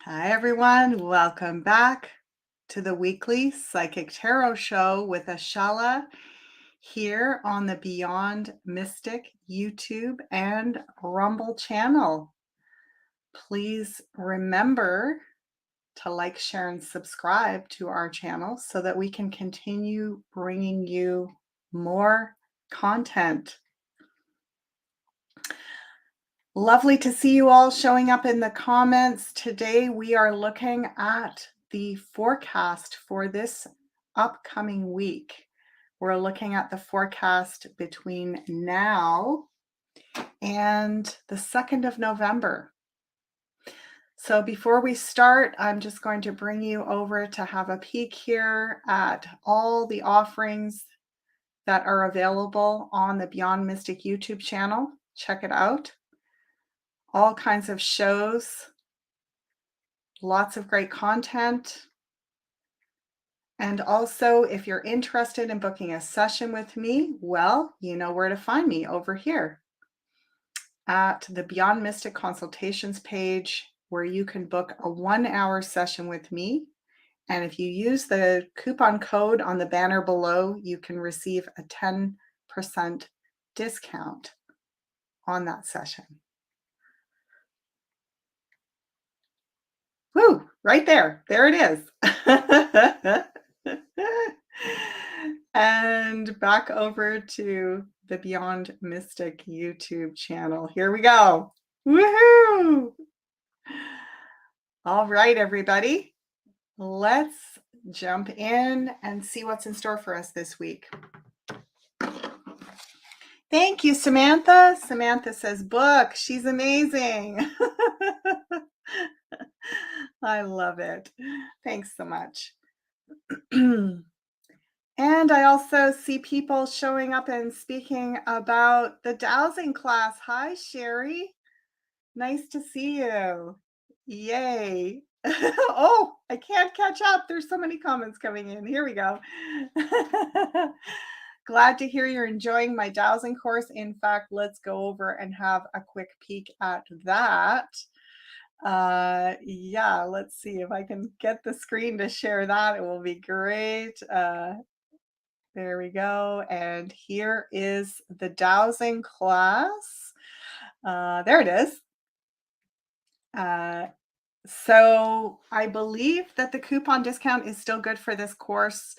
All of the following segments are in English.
Hi, everyone. Welcome back to the weekly Psychic Tarot Show with Ashala here on the Beyond Mystic YouTube and Rumble channel. Please remember to like, share, and subscribe to our channel so that we can continue bringing you more content. Lovely to see you all showing up in the comments. Today we are looking at the forecast for this upcoming week. We're looking at the forecast between now and the 2nd of November. So before we start, I'm just going to bring you over to have a peek here at all the offerings that are available on the Beyond Mystic YouTube channel. Check it out. All kinds of shows, lots of great content. And also, if you're interested in booking a session with me, well, you know where to find me over here at the Beyond Mystic Consultations page, where you can book a 1-hour session with me. And if you use the coupon code on the banner below, you can receive a 10% discount on that session. Woo, right there. There it is. And back over to the Beyond Mystic YouTube channel. Here we go. Woohoo! All right, everybody. Let's jump in and see what's in store for us this week. Thank you, Samantha. Samantha says book. She's amazing. I love it. Thanks so much. And I also see people showing up and speaking about the dowsing class. Hi, Sherry. Nice to see you. Yay. Oh, I can't catch up. There's so many comments coming in. Here we go. Glad to hear you're enjoying my dowsing course. In fact, let's go over and have a quick peek at that. Yeah, let's see if I can get the screen to share that. It will be great. There we go. And here is the dowsing class. There it is. So I believe that the coupon discount is still good for this course.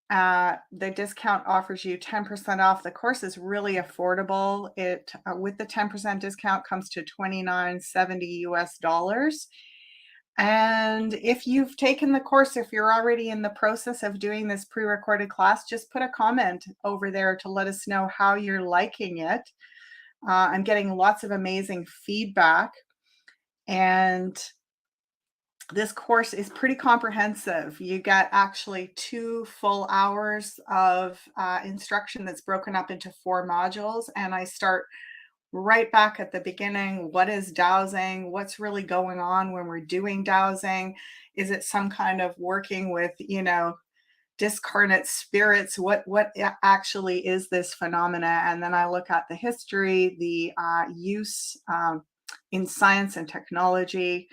The discount offers you 10% off. The course is really affordable. It with the 10% discount comes to $29.70 US. And if you've taken the course, if you're already in the process of doing this pre-recorded class, just put a comment over there to let us know how you're liking it. I'm getting lots of amazing feedback. And this course is pretty comprehensive. You get actually 2 full hours of instruction that's broken up into 4 modules. And I start right back at the beginning. What is dowsing? What's really going on when we're doing dowsing? Is it some kind of working with, discarnate spirits? What actually is this phenomena? And then I look at the history, the use in science and technology,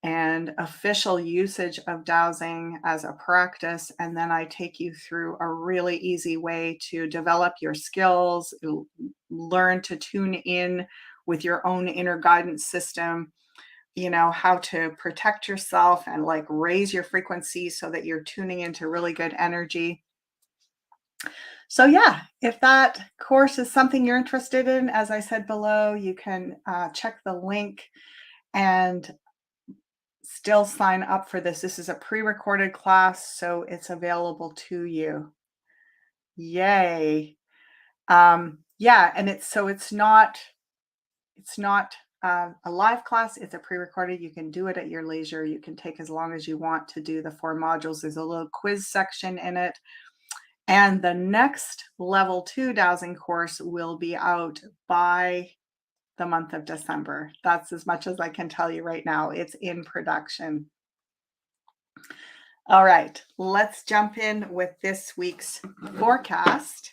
and official usage of dowsing as a practice. And then I take you through a really easy way to develop your skills, learn to tune in with your own inner guidance system, how to protect yourself and raise your frequency so that you're tuning into really good energy. So yeah, if that course is something you're interested in, as I said below, you can check the link and still sign up for this. This is a pre-recorded class, so it's available to you. Yay. Yeah, and it's not a live class. It's a pre-recorded. You can do it at your leisure. You can take as long as you want to do the 4 modules. There's a little quiz section in it. And the next level 2 dowsing course will be out by the month of December. That's as much as I can tell you right now. It's in production. All right, let's jump in with this week's forecast.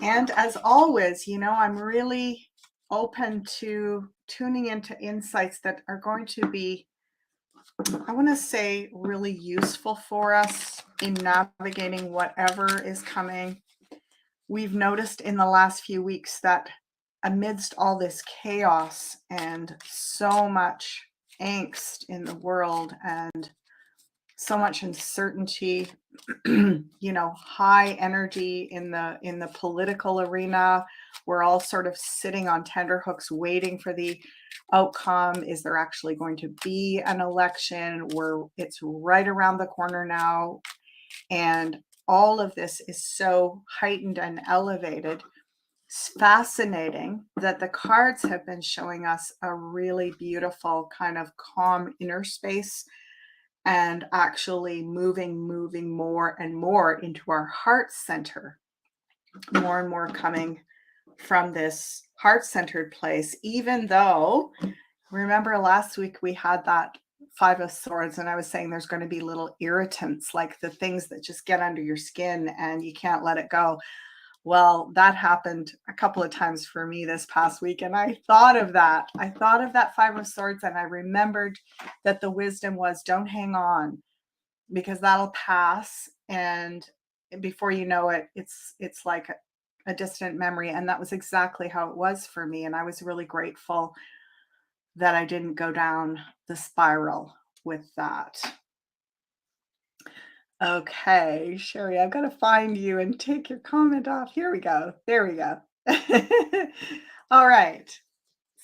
And as always, I'm really open to tuning into insights that are going to be, I want to say, really useful for us in navigating whatever is coming. We've noticed in the last few weeks that amidst all this chaos and so much angst in the world and so much uncertainty, high energy in the political arena. We're all sort of sitting on tenterhooks waiting for the outcome. Is there actually going to be an election? Where it's right around the corner now, and all of this is so heightened and elevated. It's fascinating that the cards have been showing us a really beautiful kind of calm inner space, and actually moving more and more into our heart center, more and more coming from this heart-centered place. Even though, remember last week we had that Five of Swords, and I was saying there's going to be little irritants, like the things that just get under your skin and you can't let it go. Well, that happened a couple of times for me this past week, and I thought of that. I thought of that Five of Swords, and I remembered that the wisdom was, don't hang on, because that'll pass, and before you know it, it's like a distant memory. And that was exactly how it was for me, and I was really grateful that I didn't go down the spiral with that. Okay, Sherry, I've got to find you and take your comment off. Here we go. There we go. All right.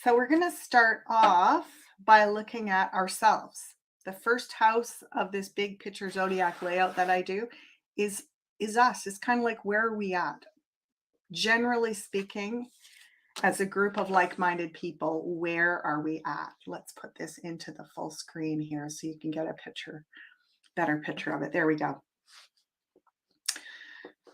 So we're going to start off by looking at ourselves. The first house of this big picture zodiac layout that I do is us. It's kind of like, where are we at? Generally speaking, as a group of like-minded people, where are we at? Let's put this into the full screen here so you can get a better picture of it. There we go.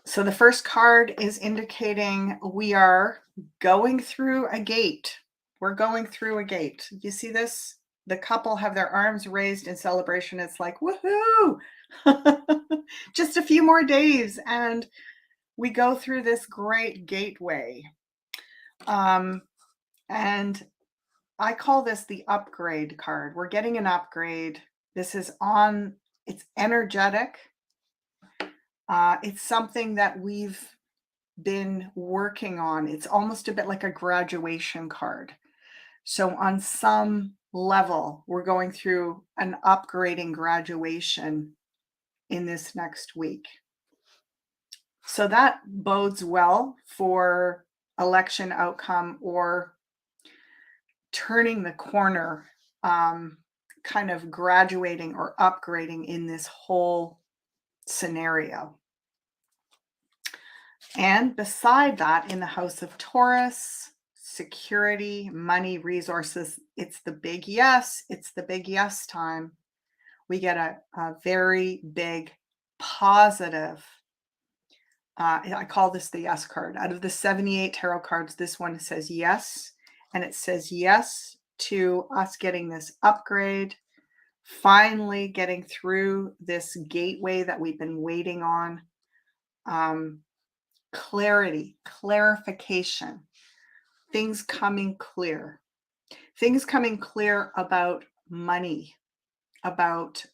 So the first card is indicating we are going through a gate. We're going through a gate. You see this? The couple have their arms raised in celebration. It's like, woohoo! Just a few more days and we go through this great gateway. And I call this the upgrade card. We're getting an upgrade. This is it's energetic. It's something that we've been working on. It's almost a bit like a graduation card. So on some level, we're going through an upgrading graduation in this next week. So that bodes well for election outcome or turning the corner, kind of graduating or upgrading in this whole scenario. And beside that, in the house of Taurus, security, money, resources, it's the big yes. It's the big yes time. We get a very big positive. I call this the yes card. Out of the 78 tarot cards, this one says yes. And it says yes to us getting this upgrade, finally getting through this gateway that we've been waiting on. Clarity, clarification, things coming clear about money, about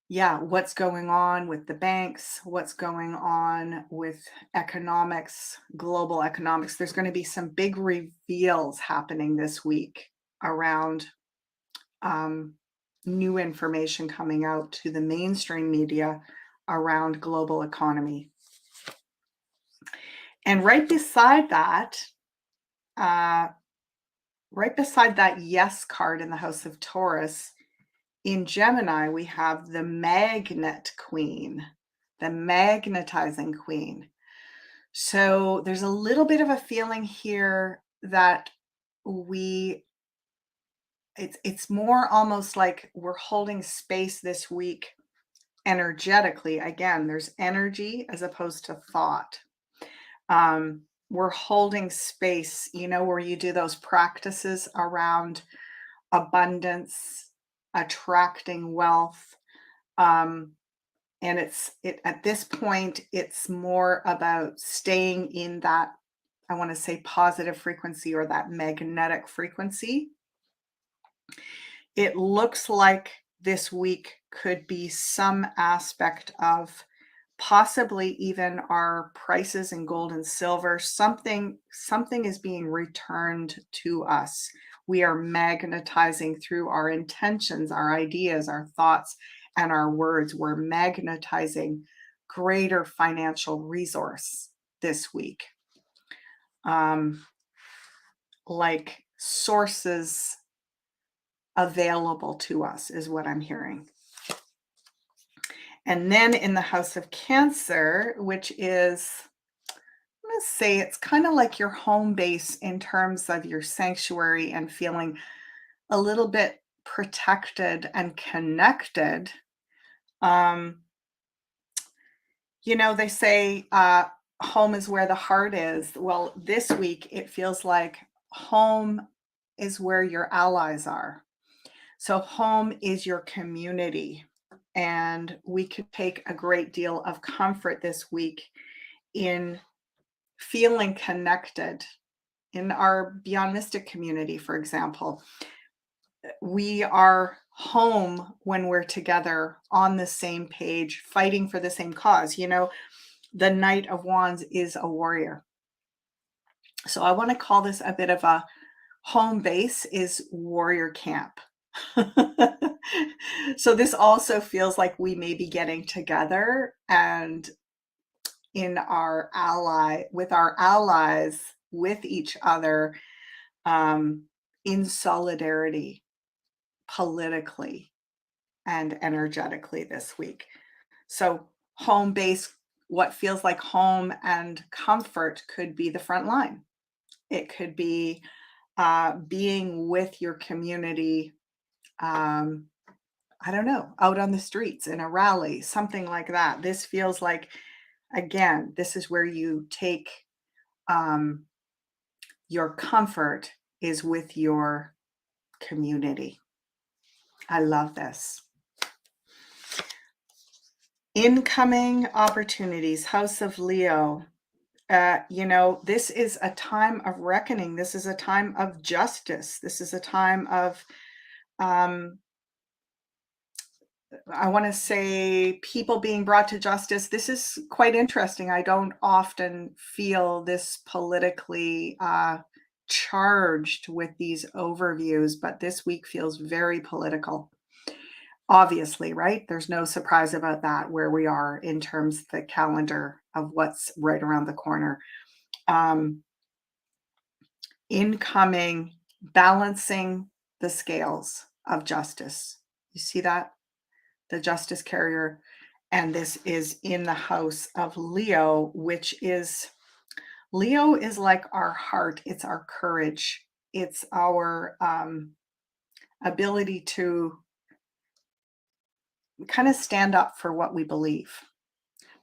what's going on with the banks, what's going on with economics, global economics. There's going to be some big reveals happening this week around new information coming out to the mainstream media around global economy. And right beside that yes card in the house of Taurus, in Gemini, we have the magnet queen, the magnetizing queen. So there's a little bit of a feeling here that it's more almost like we're holding space this week energetically. Again, there's energy as opposed to thought. We're holding space, where you do those practices around abundance, attracting wealth. And at this point, it's more about staying in that I want to say positive frequency or that magnetic frequency. It looks like this week could be some aspect of possibly even our prices in gold and silver. Something is being returned to us. We are magnetizing through our intentions, our ideas, our thoughts, and our words. We're magnetizing greater financial resource this week. Like sources available to us is what I'm hearing. And then in the house of Cancer, which is, I'm going to say it's kind of like your home base in terms of your sanctuary and feeling a little bit protected and connected. They say home is where the heart is. Well, this week it feels like home is where your allies are. So home is your community. And we could take a great deal of comfort this week in feeling connected. In our Beyond Mystic community, for example, we are home when we're together on the same page, fighting for the same cause. The Knight of Wands is a warrior. So I want to call this a bit of a home base is warrior camp. So this also feels like we may be getting together and with our allies, with each other, in solidarity, politically and energetically this week. So home base, what feels like home and comfort could be the front line. It could be being with your community, I don't know, out on the streets in a rally, something like that. This feels like, again, this is where you take your comfort is with your community. I love this. Incoming opportunities, House of Leo. This is a time of reckoning. This is a time of justice. This is a time of I want to say people being brought to justice. This is quite interesting. I don't often feel this politically charged with these overviews, but this week feels very political. Obviously, right? There's no surprise about that, where we are in terms of the calendar of what's right around the corner. Incoming, balancing the scales of justice. You see that? The justice carrier, and this is in the house of Leo, which is Leo is like our heart, it's our courage, it's our ability to kind of stand up for what we believe.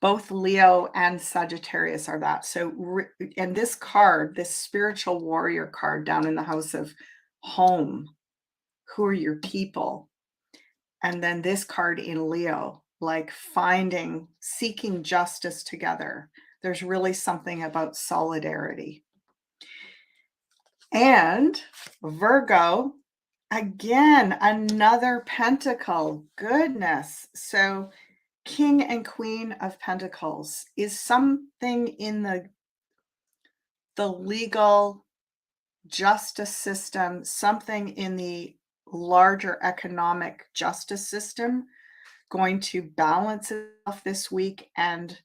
Both Leo and Sagittarius are that. So, and this card, this spiritual warrior card down in the house of home, who are your people? And then this card in Leo, like seeking justice together. There's really something about solidarity. And Virgo, again, another pentacle. Goodness. So King and Queen of Pentacles is something in the legal justice system, something in the larger economic justice system going to balance itself this week, and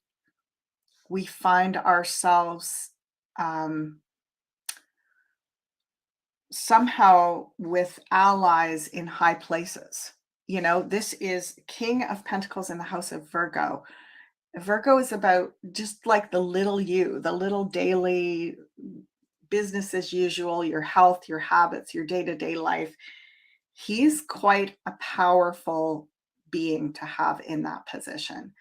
we find ourselves somehow with allies in high places. This is King of Pentacles in the house of Virgo. Virgo is about just like the little you, the little daily business as usual, your health, your habits, your day-to-day life. He's quite a powerful being to have in that position.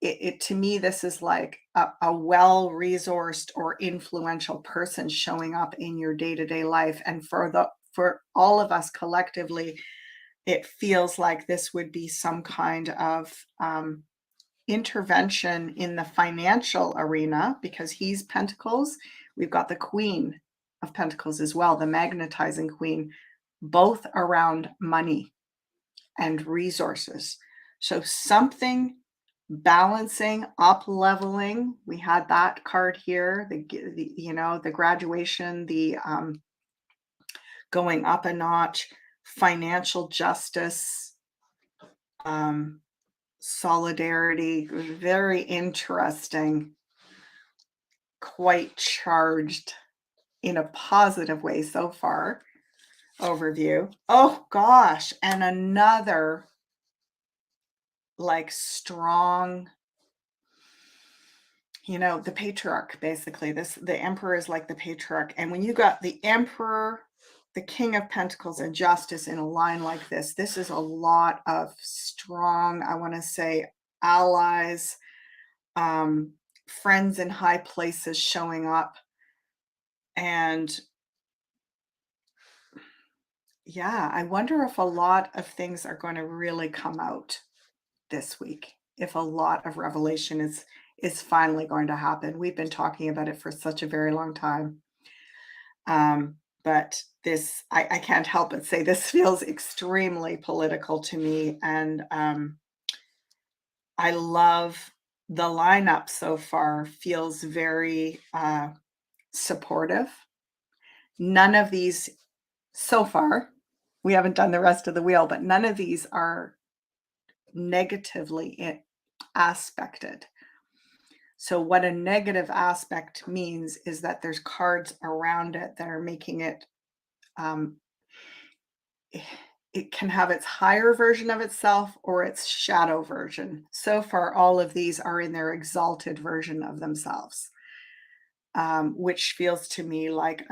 It to me, this is like a well-resourced or influential person showing up in your day-to-day life. And for all of us collectively, it feels like this would be some kind of intervention in the financial arena, because he's Pentacles, We've got the Queen of Pentacles as well, the magnetizing queen, both around money and resources. So something balancing, up leveling. We had that card here, the graduation, the going up a notch, financial justice, solidarity, very interesting, quite charged in a positive way so far. Overview. Oh gosh, and another like strong, the patriarch, basically. The emperor is like the patriarch. And when you got the emperor, the king of pentacles, and justice in a line like this is a lot of strong, I want to say, allies, friends in high places showing up. And yeah, I wonder if a lot of things are going to really come out this week, if a lot of revelation is finally going to happen. We've been talking about it for such a very long time. But this, I can't help but say this feels extremely political to me. And I love the lineup so far, feels very supportive. None of these so far, we haven't done the rest of the wheel, but none of these are negatively aspected. So what a negative aspect means is that there's cards around it that are making it, it can have its higher version of itself or its shadow version. So far, all of these are in their exalted version of themselves, which feels to me like,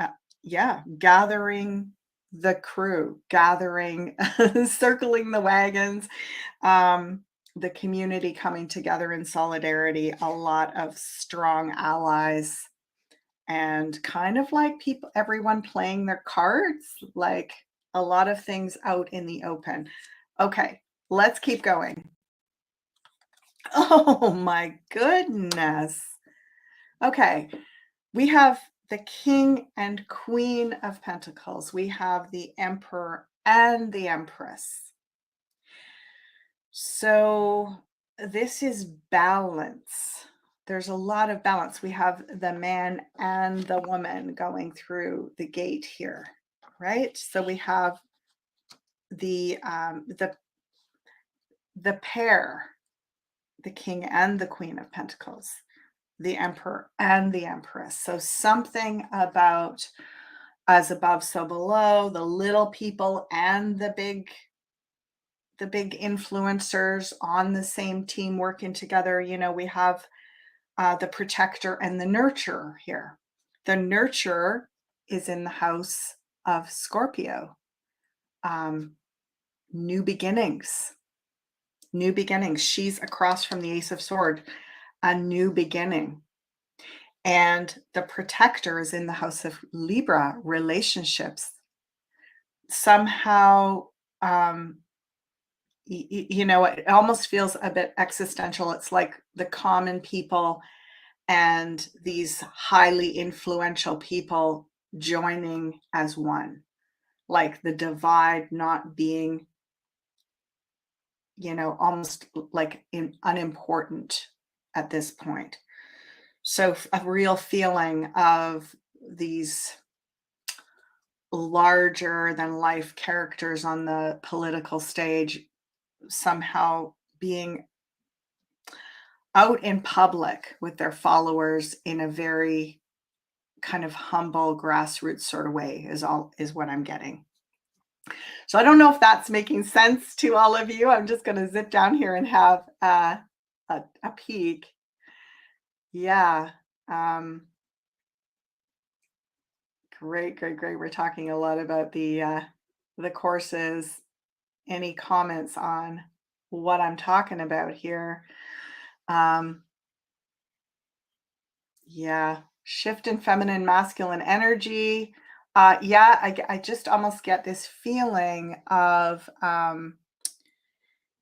gathering the crew, circling the wagons, the community coming together in solidarity, a lot of strong allies, and kind of like everyone playing their cards, like a lot of things out in the open. Okay, let's keep going. Oh my goodness. Okay, we have the King and Queen of Pentacles. We have the Emperor and the Empress. So this is balance. There's a lot of balance. We have the man and the woman going through the gate here, right? So we have the pair, the King and the Queen of Pentacles, the Emperor and the Empress. So something about as above, so below, the little people and the big influencers on the same team working together. We have the protector and the nurturer here. The nurturer is in the house of Scorpio. New beginnings. She's across from the Ace of Swords, a new beginning. And the protector is in the house of Libra, relationships. Somehow, it almost feels a bit existential. It's like the common people and these highly influential people joining as one, like the divide not being, almost like unimportant at this point. So a real feeling of these larger than life characters on the political stage somehow being out in public with their followers in a very kind of humble grassroots sort of way is what I'm getting. So I don't know if that's making sense to all of you. I'm just going to zip down here and have a peek. Yeah. Great. We're talking a lot about the courses. Any comments on what I'm talking about here? Yeah, shift in feminine, masculine energy. I just almost get this feeling of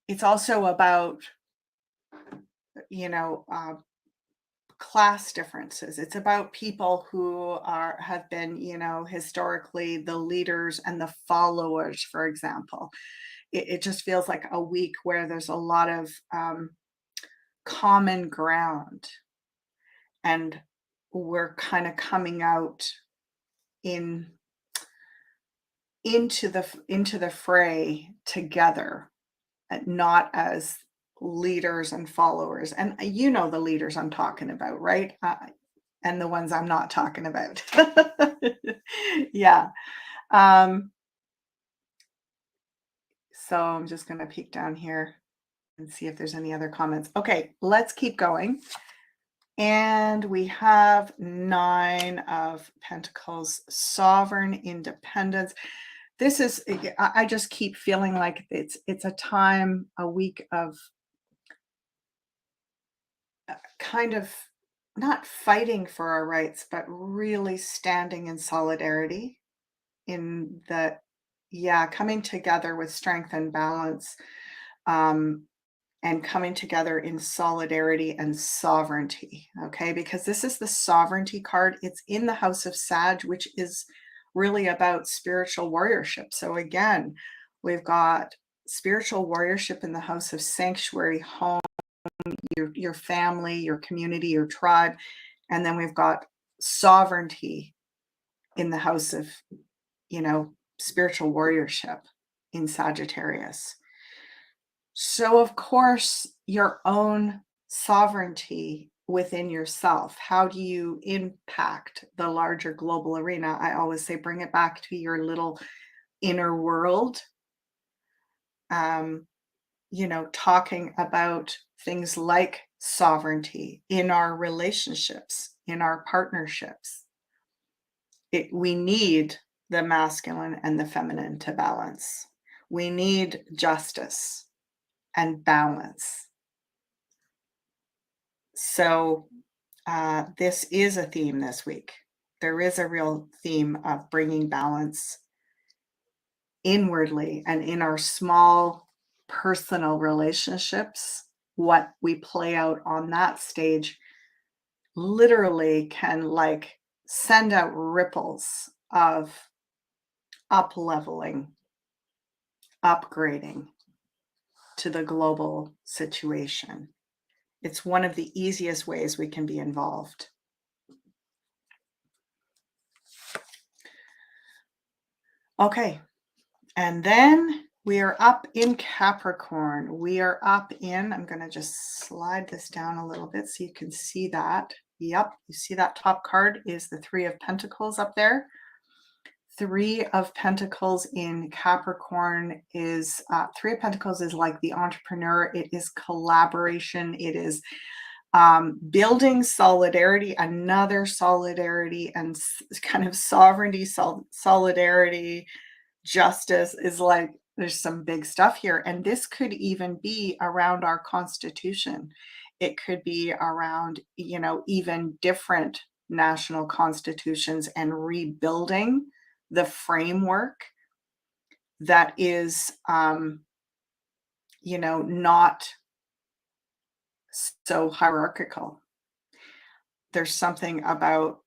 it's also about, class differences. It's about people who have been, historically the leaders and the followers, for example. It just feels like a week where there's a lot of common ground, and we're kind of coming out in into the fray together, not as leaders and followers. And the leaders I'm talking about, right? And the ones I'm not talking about. Yeah. Um, so I'm just going to peek down here and see if there's any other comments. Okay, let's keep going. And we have 9 of Pentacles, sovereign independence. This is, I just keep feeling like it's a week of kind of not fighting for our rights, but really standing in solidarity in the, yeah, coming together with strength and balance, um, and coming together in solidarity and sovereignty. Okay, because this is the sovereignty card. It's in the house of Sag, which is really about spiritual warriorship. So again, we've got spiritual warriorship in the house of sanctuary, home, your family, your community, your tribe. And then we've got sovereignty in the house of, spiritual warriorship in Sagittarius. So, of course, your own sovereignty within yourself. How do you impact the larger global arena? I always say bring it back to your little inner world. Talking about things like sovereignty in our relationships, in our partnerships. We need the masculine and the feminine to balance. We need justice and balance. So this is a theme this week. There is a real theme of bringing balance inwardly and in our small personal relationships. What we play out on that stage literally can send out ripples of up leveling, upgrading to the global situation. It's one of the easiest ways we can be involved. Okay, and then we are up in Capricorn. I'm going to just slide this down a little bit so you can see that. Yep, you see that top card is the 3 of Pentacles up there. 3 of Pentacles in Capricorn is 3 of Pentacles is like the entrepreneur. It is collaboration. It is building solidarity, another solidarity, and kind of sovereignty, solidarity, justice is like, there's some big stuff here. And this could even be around our Constitution. It could be around, even different national constitutions and rebuilding the framework that is, not so hierarchical. There's something about,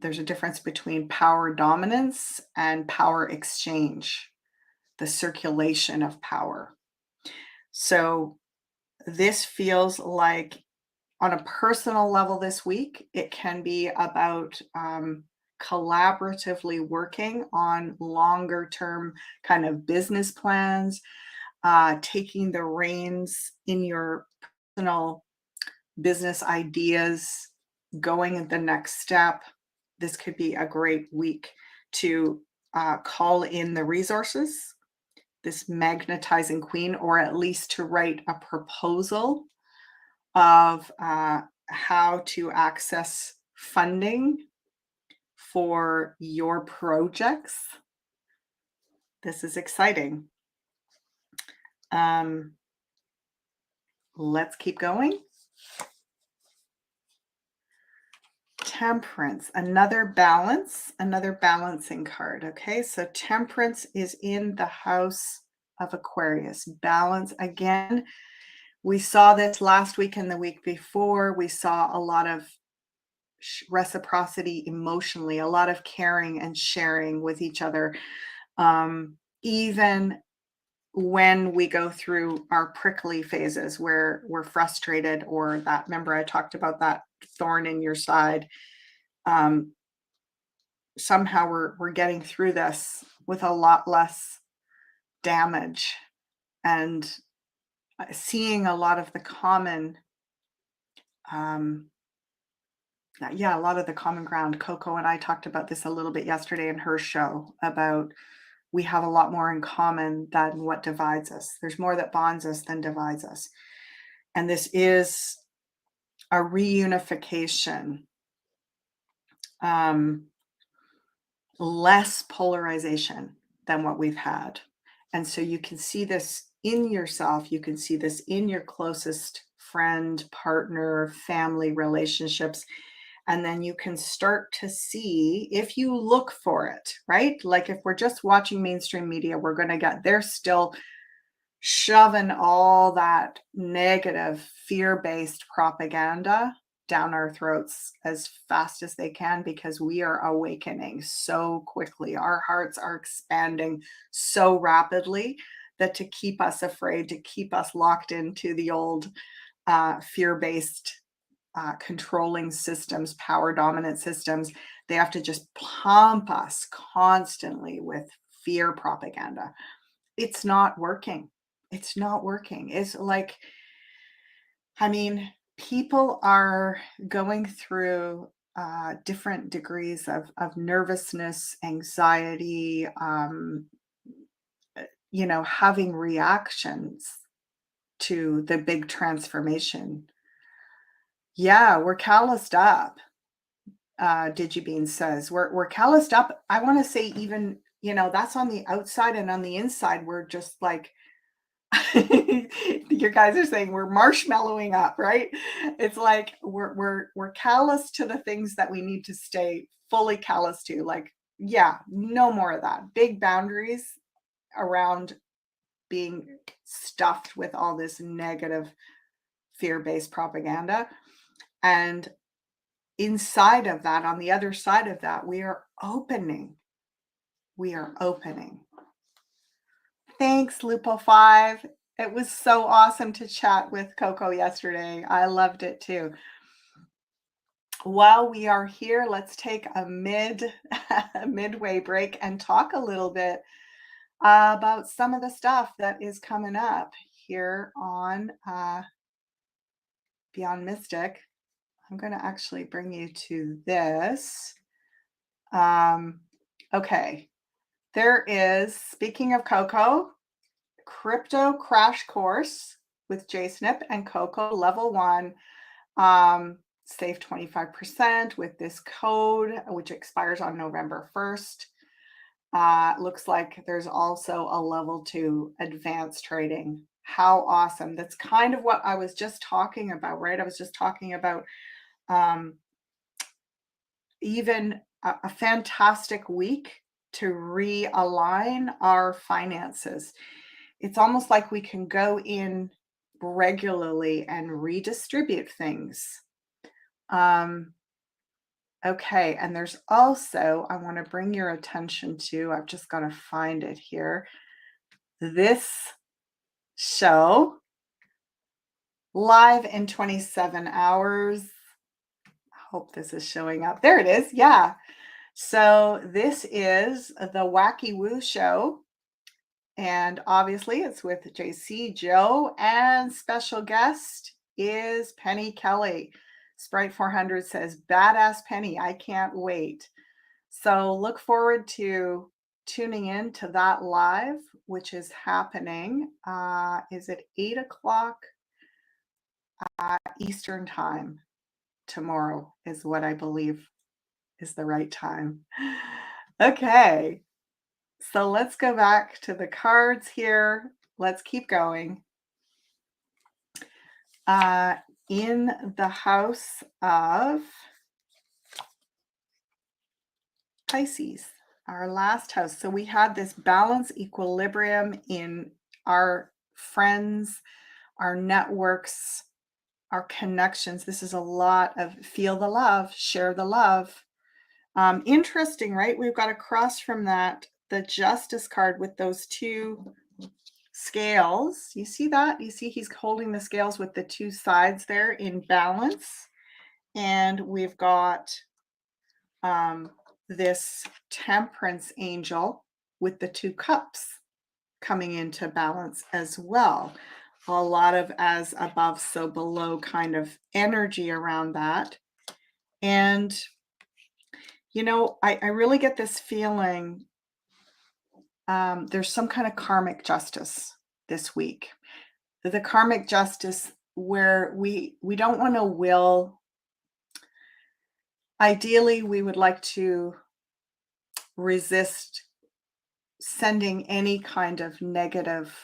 there's a difference between power dominance and power exchange, the circulation of power. So this feels like on a personal level this week, it can be about collaboratively working on longer term kind of business plans, taking the reins in your personal business ideas, going the next step. This could be a great week to call in the resources, this magnetizing queen, or at least to write a proposal of how to access funding for your projects. This is exciting. Let's keep going. Temperance, another balancing card. Okay, so Temperance is in the house of Aquarius. Balance again. We saw this last week and the week before. We saw a lot of reciprocity emotionally, a lot of caring and sharing with each other. Even when we go through our prickly phases where we're frustrated, or that, remember I talked about that thorn in your side, um, somehow we're getting through this with a lot less damage, and seeing a lot of the common um, yeah, a lot of the common ground. Coco and I talked about this a little bit yesterday in her show about we have a lot more in common than what divides us. There's more that bonds us than divides us. And this is a reunification, um, less polarization than what we've had. And so you can see this in yourself. You can see this in your closest friend, partner, family relationships. And then you can start to see, if you look for it, right? Like if we're just watching mainstream media, we're going to get, they're still shoving all that negative fear-based propaganda down our throats as fast as they can, because we are awakening so quickly. Our hearts are expanding so rapidly that to keep us afraid, to keep us locked into the old fear-based controlling systems, power dominant systems, they have to just pump us constantly with fear propaganda. It's not working. It's not working. It's like, I mean, people are going through different degrees of nervousness, anxiety, having reactions to the big transformation. Yeah, we're calloused up. Digibean says we're calloused up. I want to say, even, that's on the outside, and on the inside, we're just like, your guys are saying we're marshmallowing up, right? It's like we're callous to the things that we need to stay fully callous to. Like, yeah, no more of that. Big boundaries around being stuffed with all this negative fear-based propaganda. And inside of that, on the other side of that, we are opening. We are opening. Thanks, Lupo5. It was so awesome to chat with Coco yesterday. I loved it too. While we are here, let's take a midway break and talk a little bit about some of the stuff that is coming up here on Beyond Mystic. I'm going to actually bring you to this. Okay. There is, speaking of Coco, crypto crash course with JSNIP and Coco level 1. Save 25% with this code, which expires on November 1st. Looks like there's also a level 2 advanced trading. How awesome. That's kind of what I was just talking about, right? I was just talking about even a fantastic week to realign our finances. It's almost like we can go in regularly and redistribute things. Okay, and there's also, I want to bring your attention to, I've just got to find it here, this show, live in 27 hours. I hope this is showing up. There it is. Yeah. So this is the Wacky Woo Show. And obviously it's with JC, Joe, and special guest is Penny Kelly. Sprite 400 says, badass Penny, I can't wait. So look forward to tuning in to that live, which is happening. Is it 8 o'clock Eastern time tomorrow is what I believe is the right time. Okay. So let's go back to the cards here. Let's keep going. In the house of Pisces, our last house. So we had this balance, equilibrium in our friends, our networks, our connections. This is a lot of feel the love, share the love. Interesting, right? We've got across from that the Justice card with those two scales. You see that? You see he's holding the scales with the two sides there in balance. And we've got um, this Temperance angel with the two cups coming into balance as well. A lot of as above, so below kind of energy around that. And, I really get this feeling there's some kind of karmic justice this week. The karmic justice where we don't want to will. Ideally, we would like to resist sending any kind of negative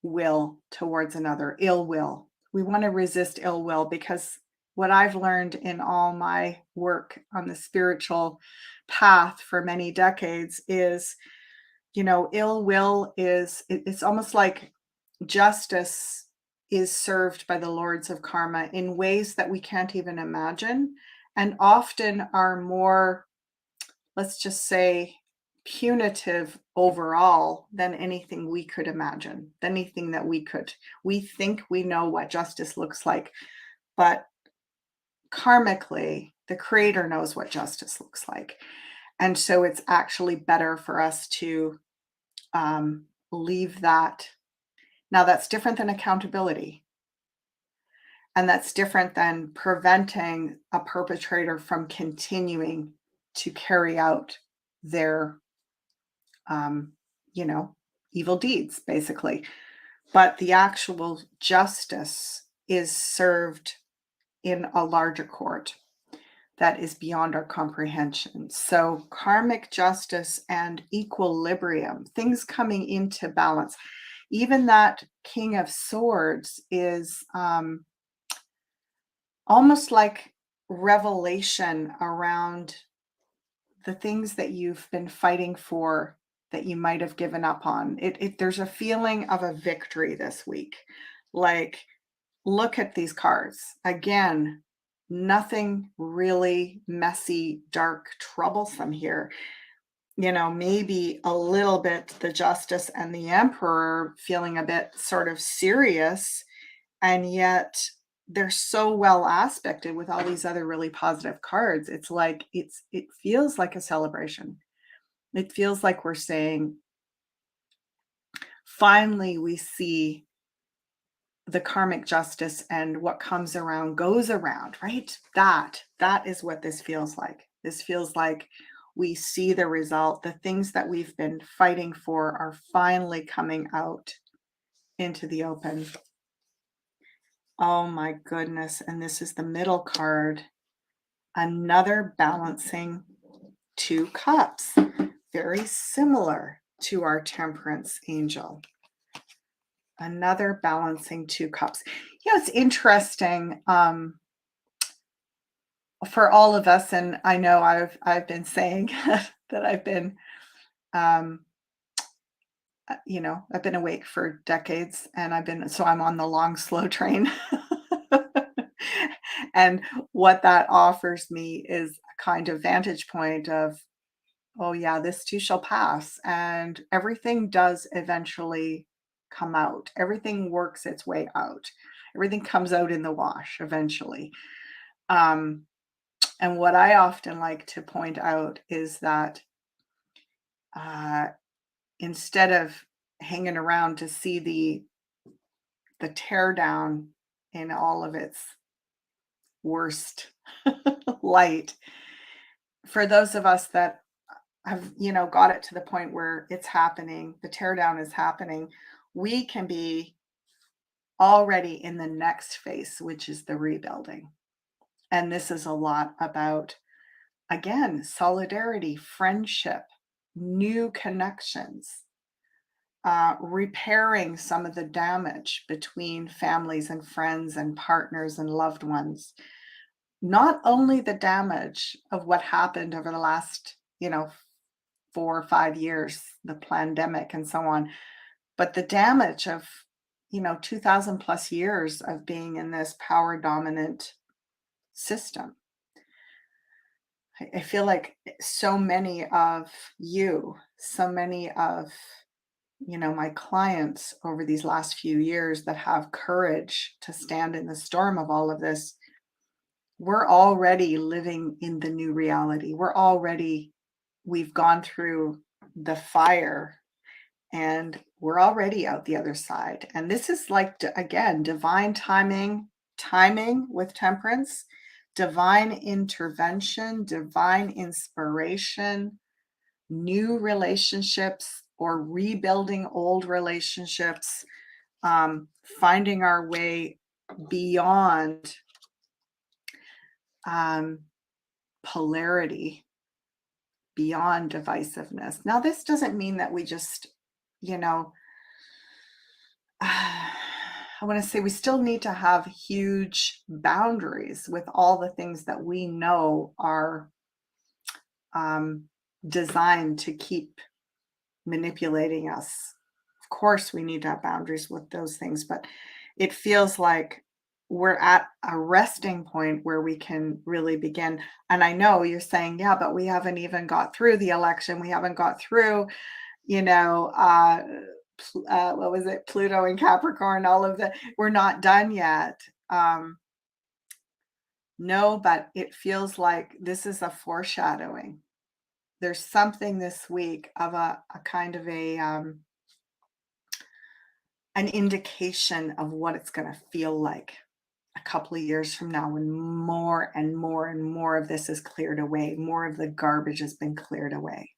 will towards another, ill will. We want to resist ill will because what I've learned in all my work on the spiritual path for many decades is, ill will it's almost like justice is served by the lords of karma in ways that we can't even imagine and often are more, let's just say, punitive overall than anything we could imagine, than anything that we think we know what justice looks like, but karmically the creator knows what justice looks like. And so it's actually better for us to leave that. Now that's different than accountability, and that's different than preventing a perpetrator from continuing to carry out their um, you know, evil deeds, basically. But the actual justice is served in a larger court that is beyond our comprehension. So, karmic justice and equilibrium, things coming into balance. Even that King of Swords is almost like revelation around the things that you've been fighting for that you might have given up on. There's a feeling of a victory this week. Like, look at these cards. Again, nothing really messy, dark, troublesome here. Maybe a little bit the Justice and the Emperor feeling a bit sort of serious, and yet they're so well aspected with all these other really positive cards. It's like it feels like a celebration. It feels like we're saying, finally, we see the karmic justice, and what comes around goes around, right? That is what this feels like. This feels like we see the result. The things that we've been fighting for are finally coming out into the open. Oh my goodness. And this is the middle card. Another balancing two cups. Very similar to our Temperance angel. Another balancing two cups. It's interesting for all of us, and I know I've been saying that I've been I've been awake for decades, and I'm on the long slow train. And what that offers me is a kind of vantage point of, oh yeah, this too shall pass, and everything does eventually come out. Everything works its way out. Everything comes out in the wash eventually. Um, and what I often like to point out is that uh, instead of hanging around to see the tear down in all of its worst light, for those of us that have got it to the point where it's happening, the tear down is happening, we can be already in the next phase, which is the rebuilding. And this is a lot about, again, solidarity, friendship, new connections, repairing some of the damage between families and friends and partners and loved ones. Not only the damage of what happened over the last 4 or 5 years, the pandemic and so on, but the damage of 2000 plus years of being in this power dominant system. I feel like so many of so many of my clients over these last few years that have courage to stand in the storm of all of this, we're already living in the new reality. We've gone through the fire and we're already out the other side. And this is like, again, divine timing with temperance, divine intervention, divine inspiration, new relationships or rebuilding old relationships, finding our way beyond um, polarity, beyond divisiveness. Now, this doesn't mean that we just, you know, I want to say we still need to have huge boundaries with all the things that we know are um, designed to keep manipulating us. Of course, we need to have boundaries with those things, but it feels like we're at a resting point where we can really begin. And I know you're saying, yeah, but we haven't even got through the election. We haven't got through, you know, what was it, Pluto and Capricorn, all of the, we're not done yet. No, but it feels like this is a foreshadowing. There's something this week of a kind of an indication of what it's going to feel like a couple of years from now when more and more and more of this is cleared away, more of the garbage has been cleared away.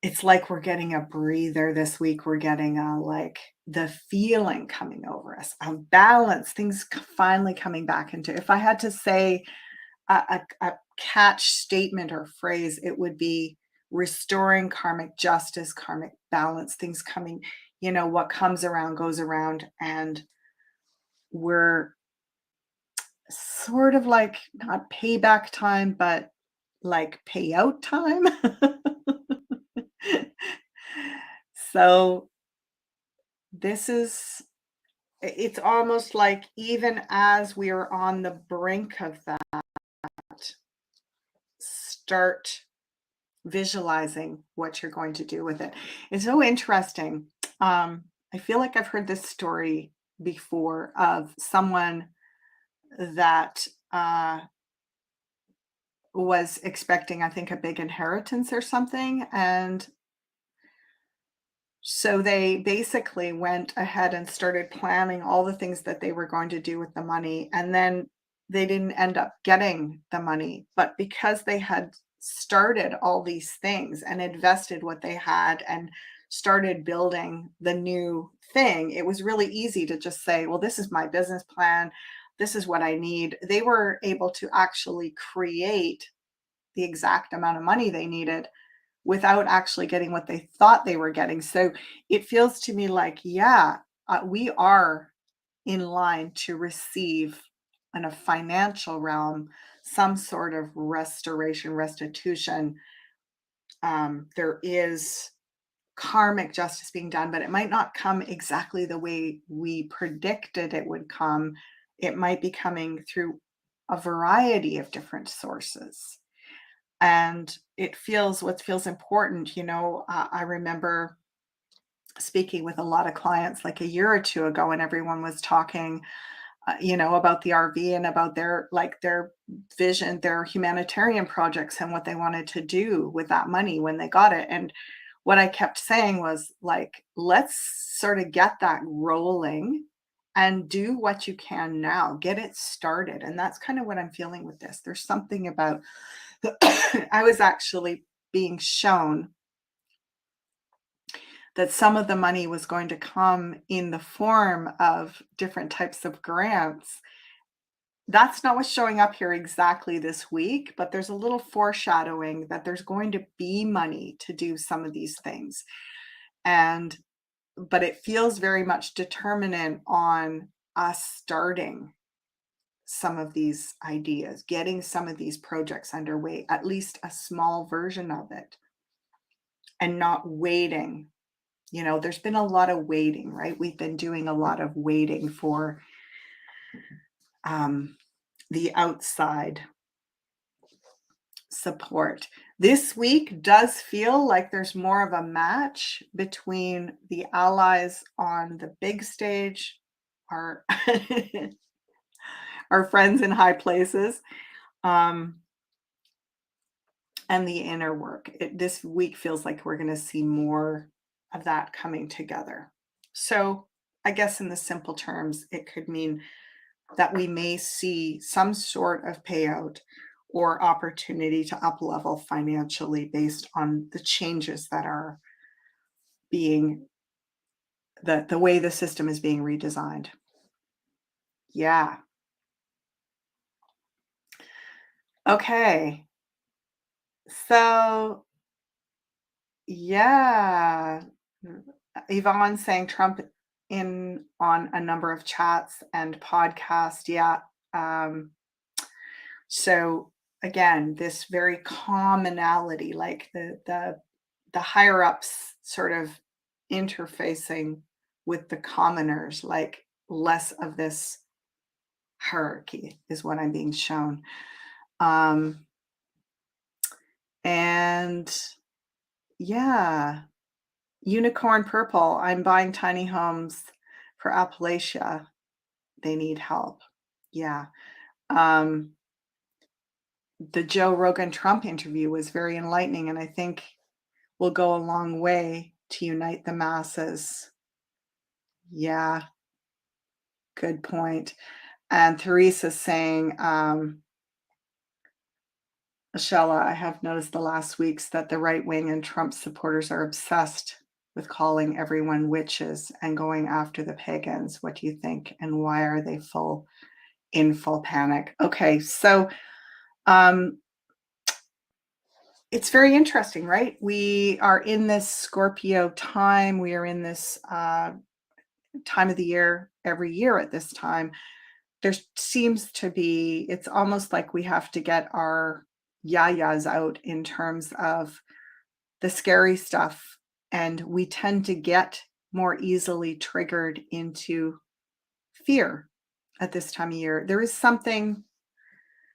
It's like we're getting a breather this week. We're getting like the feeling coming over us, a balance, things finally coming back into. If I had to say a catch statement or phrase, it would be restoring karmic justice, karmic balance, things coming, what comes around goes around. And we're sort of like not payback time, but like payout time. So this is, it's almost like even as we are on the brink of that, start visualizing what you're going to do with it. It's so interesting. I feel like I've heard this story before of someone that was expecting, I think, a big inheritance or something. And so they basically went ahead and started planning all the things that they were going to do with the money. And then they didn't end up getting the money. But because they had started all these things and invested what they had and started building the new thing, it was really easy to just say, well, this is my business plan. This is what I need. They were able to actually create the exact amount of money they needed without actually getting what they thought they were getting. So it feels to me like, yeah, we are in line to receive in a financial realm some sort of restoration, restitution. There is karmic justice being done, but it might not come exactly the way we predicted it would come. It might be coming through a variety of different sources. And what feels important, I remember speaking with a lot of clients like a year or two ago, and everyone was talking, about the RV and about their vision, their humanitarian projects and what they wanted to do with that money when they got it. And what I kept saying was like, let's sort of get that rolling and do what you can now, get it started. And that's kind of what I'm feeling with this. There's something about I was actually being shown that some of the money was going to come in the form of different types of grants. That's not what's showing up here exactly this week, but there's a little foreshadowing that there's going to be money to do some of these things. But it feels very much determinant on us starting some of these ideas, getting some of these projects underway, at least a small version of it, and not waiting There's been a lot of waiting, right? We've been doing a lot of waiting for um, the outside support. This week does feel like there's more of a match between the allies on the big stage, our our friends in high places, um, and the inner work. This week feels like we're going to see more of that coming together. So, I guess in the simple terms, it could mean that we may see some sort of payout or opportunity to up level financially based on the changes that are being the way the system is being redesigned. Yeah. Okay. So, yeah. Yvonne saying Trump in on a number of chats and podcasts. Yeah. Um, So again, this very commonality, like the higher ups sort of interfacing with the commoners, like less of this hierarchy is what I'm being shown. Um, and yeah, unicorn purple. I'm buying tiny homes for Appalachia. They need help. Yeah. Um, the Joe Rogan Trump interview was very enlightening, and I think will go a long way to unite the masses. Yeah, good point. And Teresa's saying, Ashala, I have noticed the last weeks that the right wing and Trump supporters are obsessed with calling everyone witches and going after the pagans. What do you think? And why are they in full panic? Okay, so um, it's very interesting, right? We are in this Scorpio time. We are in this time of the year every year at this time. There seems to be, it's almost like we have to get our yayas out in terms of the scary stuff. And we tend to get more easily triggered into fear at this time of year. There is something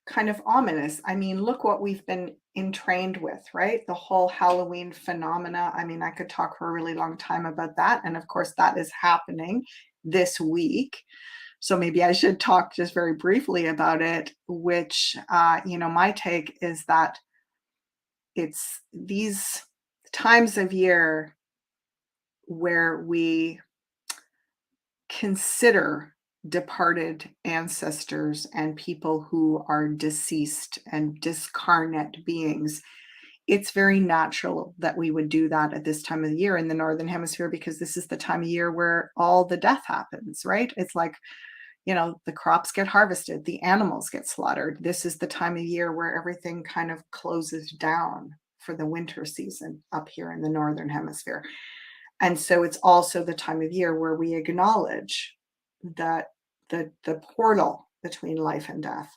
kind of ominous. I mean, look what we've been entrained with, right? The whole Halloween phenomena. I mean, I could talk for a really long time about that. And of course, that is happening this week. So maybe I should talk just very briefly about it, which, my take is that it's these times of year where we consider departed ancestors and people who are deceased and discarnate beings. It's very natural that we would do that at this time of the year in the Northern Hemisphere because this is the time of year where all the death happens, right? It's like, the crops get harvested, the animals get slaughtered. This is the time of year where everything kind of closes down for the winter season up here in the Northern Hemisphere. And so it's also the time of year where we acknowledge that the portal between life and death.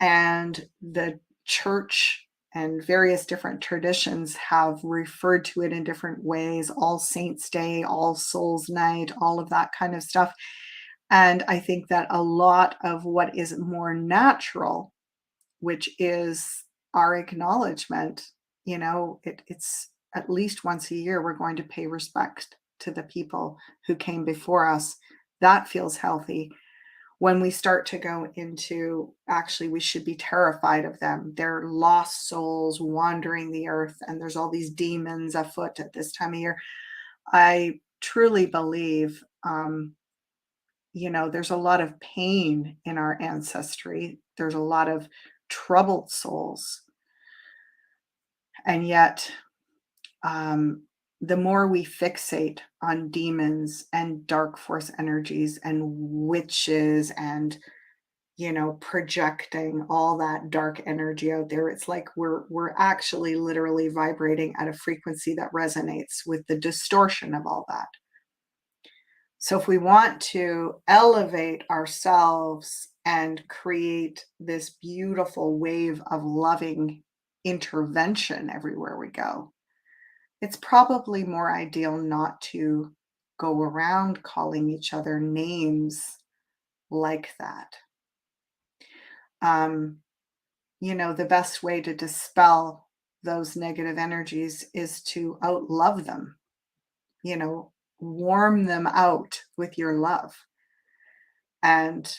And the church and various different traditions have referred to it in different ways: All Saints Day, All Souls Night, all of that kind of stuff. And I think that a lot of what is more natural, which is our acknowledgement, it's at least once a year we're going to pay respect to the people who came before us. That feels healthy. When we start to go into actually, we should be terrified of them. They're lost souls wandering the earth, and there's all these demons afoot at this time of year. I truly believe there's a lot of pain in our ancestry. There's a lot of troubled souls. And yet, um, the more we fixate on demons and dark force energies and witches and, projecting all that dark energy out there, it's like we're actually literally vibrating at a frequency that resonates with the distortion of all that. So if we want to elevate ourselves and create this beautiful wave of loving intervention everywhere we go, it's probably more ideal not to go around calling each other names like that. Um, the best way to dispel those negative energies is to outlove them, you know, warm them out with your love. And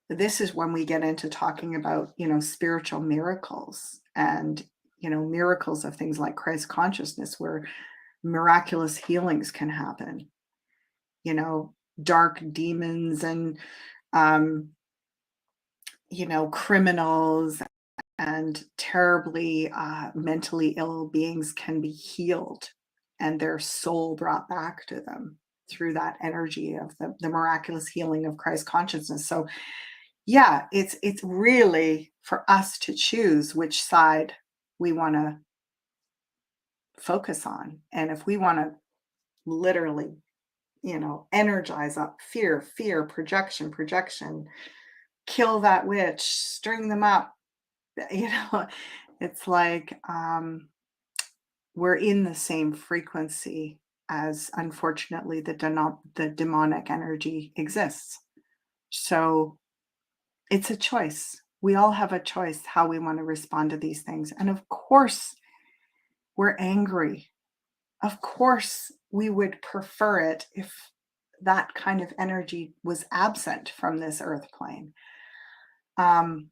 this is when we get into talking about, spiritual miracles and, miracles of things like Christ consciousness, where miraculous healings can happen, dark demons and, um, criminals and terribly mentally ill beings can be healed and their soul brought back to them through that energy of the miraculous healing of Christ consciousness. So yeah, it's really for us to choose which side we want to focus on. And if we want to literally, energize up fear, projection, kill that witch, string them up, you know, it's like we're in the same frequency as unfortunately the demonic energy exists. So it's a choice. We all have a choice how we want to respond to these things. And of course, we're angry. Of course, we would prefer it if that kind of energy was absent from this earth plane. Um,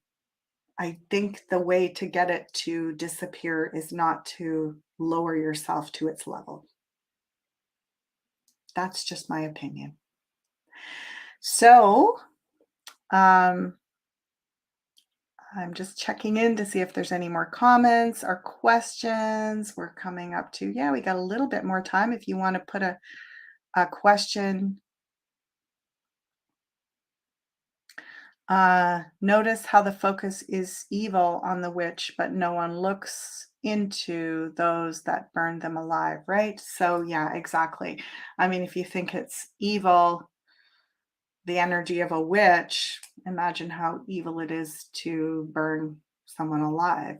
I think the way to get it to disappear is not to lower yourself to its level. That's just my opinion. So, um, I'm just checking in to see if there's any more comments or questions. We're coming up to, yeah, we got a little bit more time if you want to put a question. Notice how the focus is evil on the witch, but no one looks into those that burn them alive, right? So, yeah, exactly. I mean, if you think it's evil, the energy of a witch, imagine how evil it is to burn someone alive.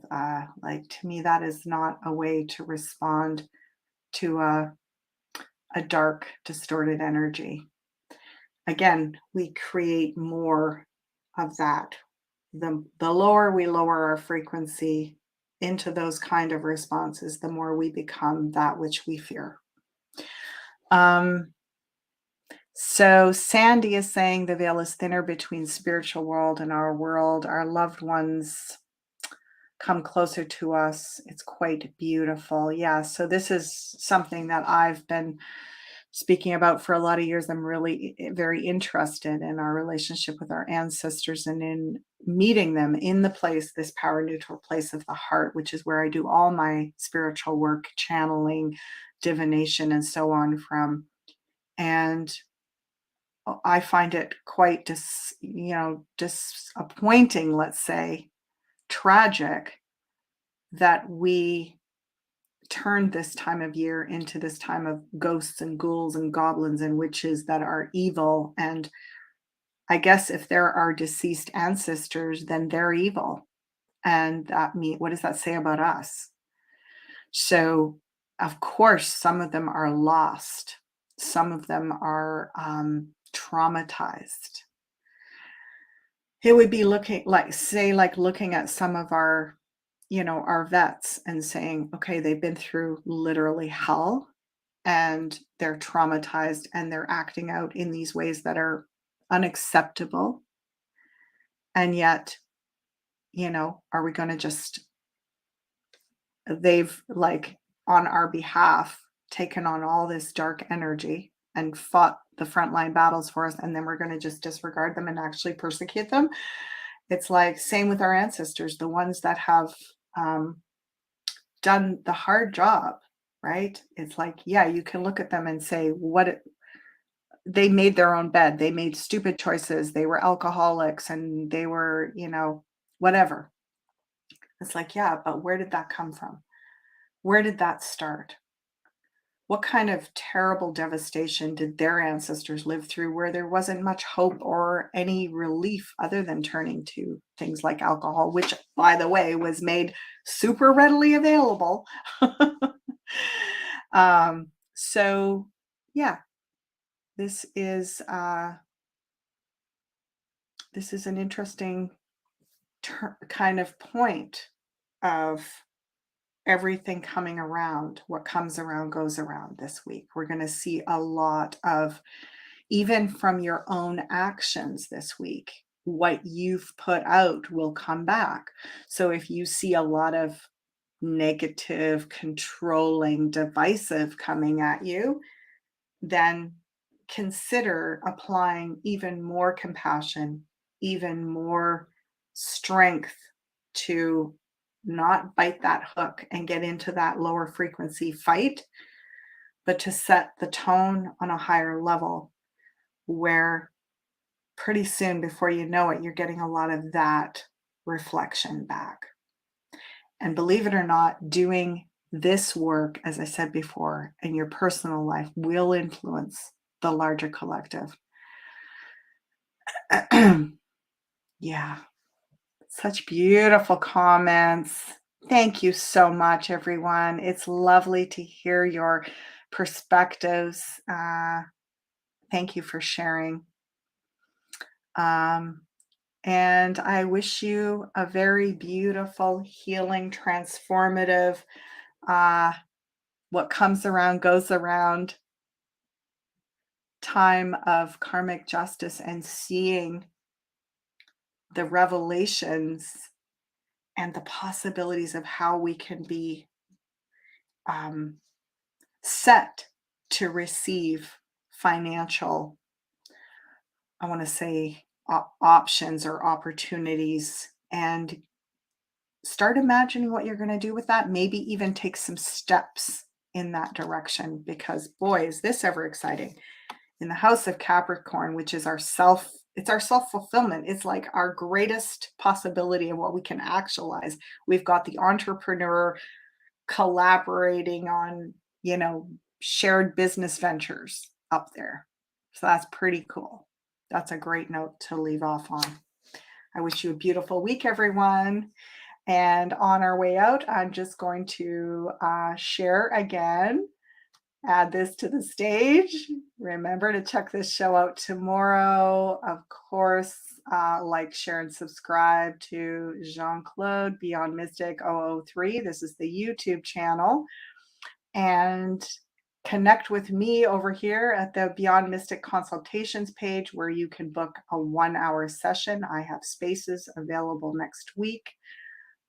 Like, to me, that is not a way to respond to a dark, distorted energy. Again, we create more of that. The lower we lower our frequency into those kind of responses, the more we become that which we fear. So Sandy is saying the veil is thinner between spiritual world and our world. Our loved ones come closer to us. It's quite beautiful. Yeah. So this is something that I've been speaking about for a lot of years. I'm really very interested in our relationship with our ancestors and in meeting them in the place, this power neutral place of the heart, which is where I do all my spiritual work, channeling, divination, and so on from. And I find it quite disappointing, let's say, tragic that we turned this time of year into this time of ghosts and ghouls and goblins and witches that are evil. And I guess if there are deceased ancestors, then they're evil. And what does that say about us? So, of course, some of them are lost. Some of them are traumatized. It would be looking like, say, like looking at some of our, our vets and saying, okay, they've been through literally hell and they're traumatized and they're acting out in these ways that are unacceptable. And yet, are we going to just, they've like on our behalf taken on all this dark energy and fought the frontline battles for us, and then we're going to just disregard them and actually persecute them? It's like same with our ancestors, the ones that have done the hard job, right? It's like, yeah, you can look at them and say, they made their own bed. They made stupid choices. They were alcoholics and they were, whatever. It's like, yeah, but where did that come from? Where did that start? What kind of terrible devastation did their ancestors live through where there wasn't much hope or any relief other than turning to things like alcohol, which, by the way, was made super readily available? So yeah, this is this is an interesting kind of point of everything coming around. What comes around goes around this week. We're going to see a lot of, even from your own actions this week, what you've put out will come back. So if you see a lot of negative, controlling, divisive coming at you, then consider applying even more compassion, even more strength to not bite that hook and get into that lower frequency fight, but to set the tone on a higher level where pretty soon, before you know it, you're getting a lot of that reflection back. And believe it or not, doing this work, as I said before, in your personal life will influence the larger collective. Yeah, such beautiful comments. Thank you so much, everyone. It's lovely to hear your perspectives. Thank you for sharing. And I wish you a very beautiful, healing, transformative, what comes around goes around time of karmic justice and seeing the revelations and the possibilities of how we can be um, set to receive financial, I want to say, options or opportunities, and start imagining what you're going to do with that. Maybe even take some steps in that direction, because boy, is this ever exciting. In the house of Capricorn, which is it's our self-fulfillment. It's like our greatest possibility of what we can actualize. We've got the entrepreneur collaborating on, shared business ventures up there. So that's pretty cool. That's a great note to leave off on. I wish you a beautiful week, everyone. And on our way out, I'm just going to share again, add this to the stage. Remember to check this show out tomorrow. Of course, like, share, and subscribe to Jean-Claude Beyond Mystic 003. This is the YouTube channel. And connect with me over here at the Beyond Mystic consultations page, where you can book a 1-hour session. I have spaces available next week.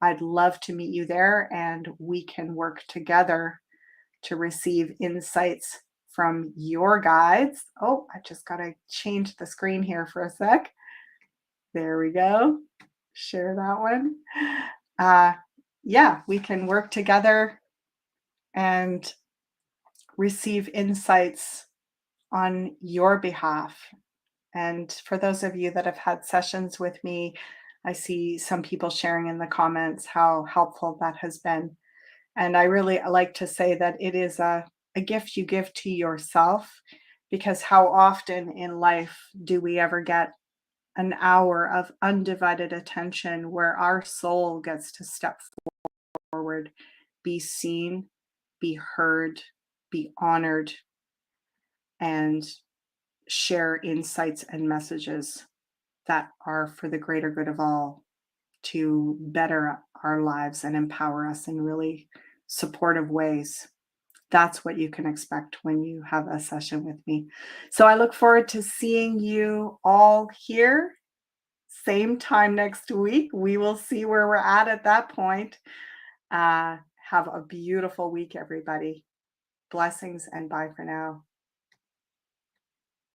I'd love to meet you there, and we can work together to receive insights from your guides. Oh, I just got to change the screen here for a sec. There we go. Share that one. Yeah, we can work together and receive insights on your behalf. And for those of you that have had sessions with me, I see some people sharing in the comments how helpful that has been. And I really like to say that it is a gift you give to yourself, because how often in life do we ever get an hour of undivided attention where our soul gets to step forward, be seen, be heard, be honored, and share insights and messages that are for the greater good of all, to better our lives and empower us in really supportive ways. That's what you can expect when you have a session with me. So I look forward to seeing you all here. Same time next week. We will see where we're at that point. Have a beautiful week, everybody. Blessings, and bye for now.